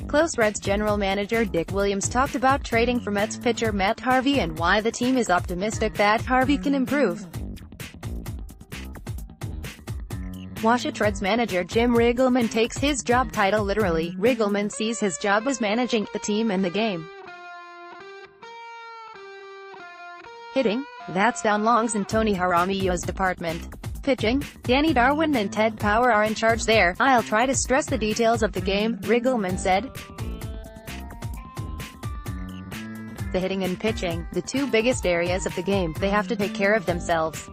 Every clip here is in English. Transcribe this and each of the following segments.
Close Reds general manager Dick Williams talked about trading for Mets pitcher Matt Harvey and why the team is optimistic that Harvey can improve. WochitReds manager Jim Riggleman takes his job title literally. Riggleman sees his job as managing the team and the game. Hitting? That's Don Long's and Tony Jaramillo's department. Pitching? Danny Darwin and Ted Power are in charge there. I'll try to stress the details of the game, Riggleman said. The hitting and pitching, the two biggest areas of the game, they have to take care of themselves.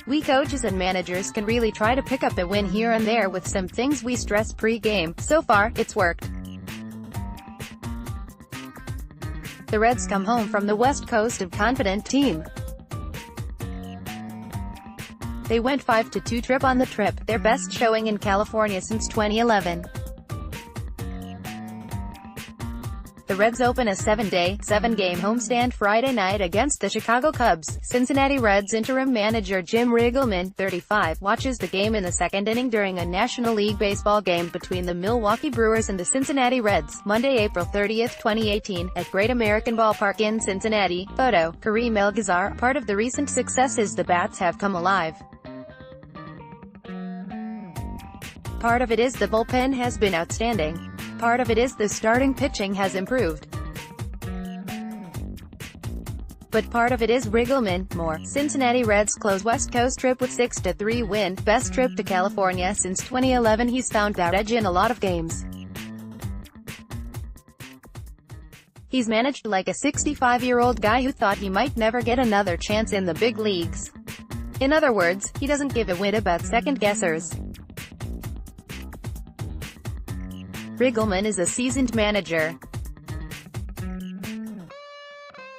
We coaches and managers can really try to pick up a win here and there with some things we stress pre-game. So far, it's worked. The Reds come home from the West Coast a confident team. They went 5-2 trip on the trip, their best showing in California since 2011. The Reds open a 7-game homestand Friday night against the Chicago Cubs. Cincinnati Reds interim manager Jim Riggleman, 35, watches the game in the second inning during a National League Baseball game between the Milwaukee Brewers and the Cincinnati Reds, Monday, April 30, 2018, at Great American Ballpark in Cincinnati. Photo, Kareem El-Ghazar. Part of the recent success is the bats have come alive. Part of it is the bullpen has been outstanding. Part of it is the starting pitching has improved. But part of it is Riggleman. More. Cincinnati Reds close West Coast trip with 6-3 win. Best trip to California since 2011. He's found that edge in a lot of games. He's managed like a 65-year-old guy who thought he might never get another chance in the big leagues. In other words, he doesn't give a whit about second-guessers. Riggleman is a seasoned manager.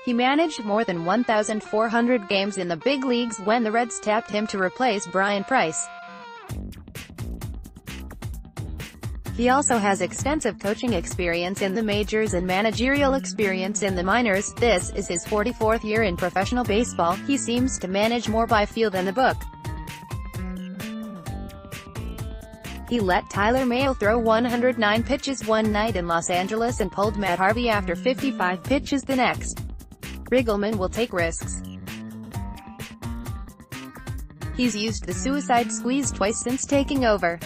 He managed more than 1,400 games in the big leagues when the Reds tapped him to replace Brian Price. He also has extensive coaching experience in the majors and managerial experience in the minors. This is his 44th year in professional baseball. He seems to manage more by feel than the book. He let Tyler Mayo throw 109 pitches one night in Los Angeles and pulled Matt Harvey after 55 pitches the next. Riggleman will take risks. He's used the suicide squeeze twice since taking over.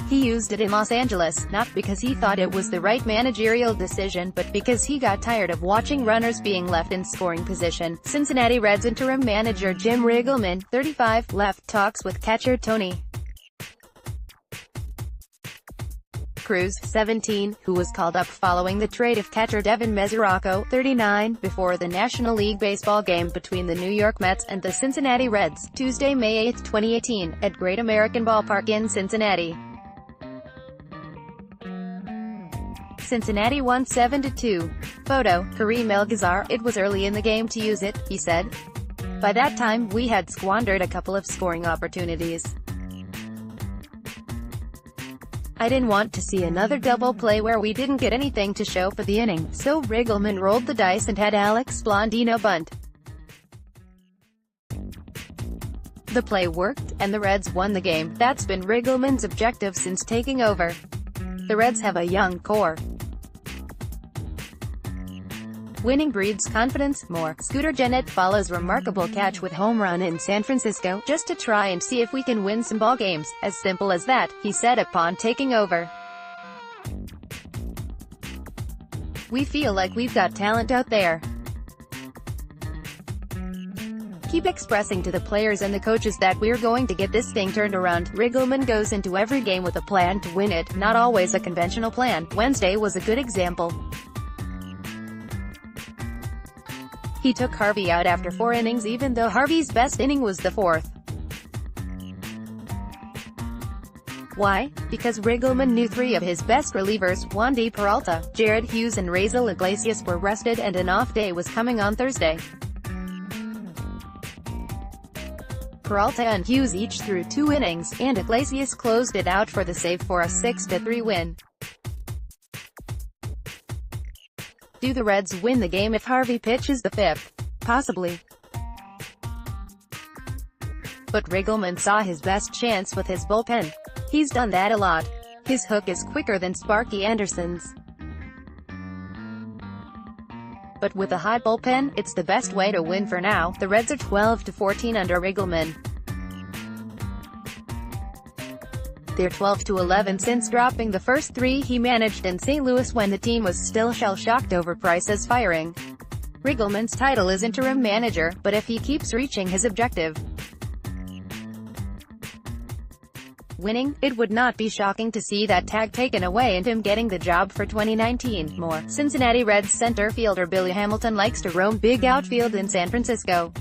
He used it in Los Angeles, not because he thought it was the right managerial decision, but because he got tired of watching runners being left in scoring position. Cincinnati Reds interim manager Jim Riggleman, 35, left talks with catcher Tony Cruz, 17, who was called up following the trade of catcher Devin Mesoraco, 39, before the National League Baseball game between the New York Mets and the Cincinnati Reds, Tuesday, May 8, 2018, at Great American Ballpark in Cincinnati. Cincinnati won 7-2. Photo, Kareem El-Ghazar. It was early in the game to use it, he said. By that time, we had squandered a couple of scoring opportunities. I didn't want to see another double play where we didn't get anything to show for the inning, so Riggleman rolled the dice and had Alex Blandino bunt. The play worked, and the Reds won the game. That's been Riggleman's objective since taking over. The Reds have a young core. Winning breeds confidence. More. Scooter Gennett follows remarkable catch with home run in San Francisco, just to try and see if we can win some ball games. As simple as that, he said upon taking over. We feel like we've got talent out there. Keep expressing to the players and the coaches that we're going to get this thing turned around. Riggleman goes into every game with a plan to win it, not always a conventional plan. Wednesday was a good example. He took Harvey out after 4 innings even though Harvey's best inning was the 4th. Why? Because Riggleman knew 3 of his best relievers, Wandy Peralta, Jared Hughes and Raisel Iglesias, were rested and an off day was coming on Thursday. Peralta and Hughes each threw 2 innings, and Iglesias closed it out for the save for a 6-3 win. Do the Reds win the game if Harvey pitches the 5th? Possibly. but Riggleman saw his best chance with his bullpen. He's done that a lot. His hook is quicker than Sparky Anderson's. But with a hot bullpen, it's the best way to win for now. The Reds are 12-14 under Riggleman. They're 12-11 since dropping the first three he managed in St. Louis when the team was still shell-shocked over Price's firing. Riggleman's title is interim manager, but if he keeps reaching his objective, winning, it would not be shocking to see that tag taken away and him getting the job for 2019. More. Cincinnati Reds center fielder Billy Hamilton likes to roam big outfield in San Francisco.